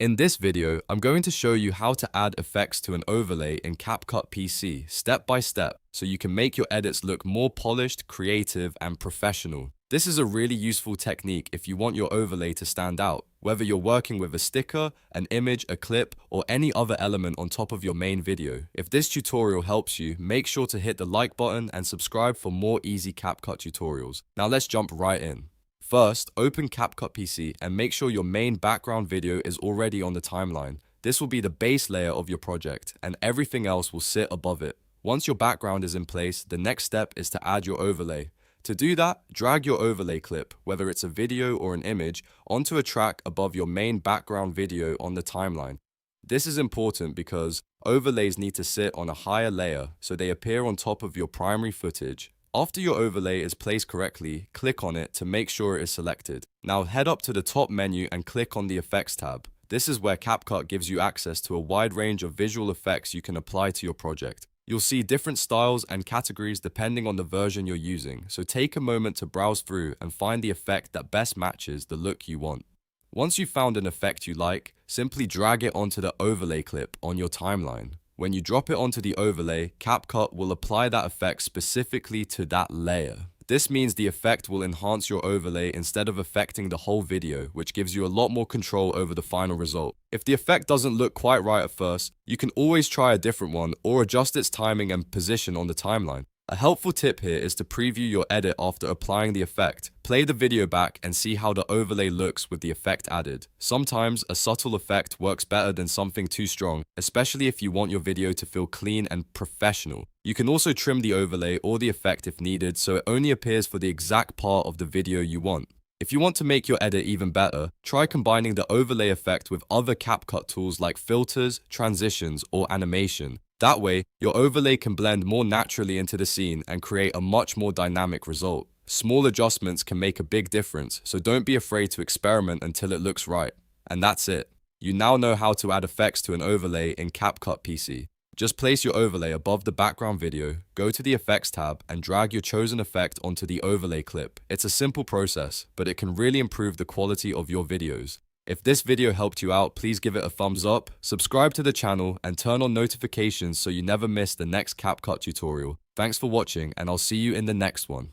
In this video, I'm going to show you how to add effects to an overlay in CapCut PC step by step so you can make your edits look more polished, creative, and professional. This is a really useful technique if you want your overlay to stand out, whether you're working with a sticker, an image, a clip, or any other element on top of your main video. If this tutorial helps you, make sure to hit the like button and subscribe for more easy CapCut tutorials. Now let's jump right in. First, open CapCut PC and make sure your main background video is already on the timeline. This will be the base layer of your project, and everything else will sit above it. Once your background is in place, the next step is to add your overlay. To do that, drag your overlay clip, whether it's a video or an image, onto a track above your main background video on the timeline. This is important because overlays need to sit on a higher layer so they appear on top of your primary footage. After your overlay is placed correctly, click on it to make sure it is selected. Now head up to the top menu and click on the Effects tab. This is where CapCut gives you access to a wide range of visual effects you can apply to your project. You'll see different styles and categories depending on the version you're using, so take a moment to browse through and find the effect that best matches the look you want. Once you've found an effect you like, simply drag it onto the overlay clip on your timeline. When you drop it onto the overlay, CapCut will apply that effect specifically to that layer. This means the effect will enhance your overlay instead of affecting the whole video, which gives you a lot more control over the final result. If the effect doesn't look quite right at first, you can always try a different one or adjust its timing and position on the timeline. A helpful tip here is to preview your edit after applying the effect. Play the video back and see how the overlay looks with the effect added. Sometimes a subtle effect works better than something too strong, especially if you want your video to feel clean and professional. You can also trim the overlay or the effect if needed so it only appears for the exact part of the video you want. If you want to make your edit even better, try combining the overlay effect with other CapCut tools like filters, transitions, or animation. That way, your overlay can blend more naturally into the scene and create a much more dynamic result. Small adjustments can make a big difference, so don't be afraid to experiment until it looks right. And that's it. You now know how to add effects to an overlay in CapCut PC. Just place your overlay above the background video, go to the Effects tab, and drag your chosen effect onto the overlay clip. It's a simple process, but it can really improve the quality of your videos. If this video helped you out, please give it a thumbs up, subscribe to the channel, and turn on notifications so you never miss the next CapCut tutorial. Thanks for watching, and I'll see you in the next one.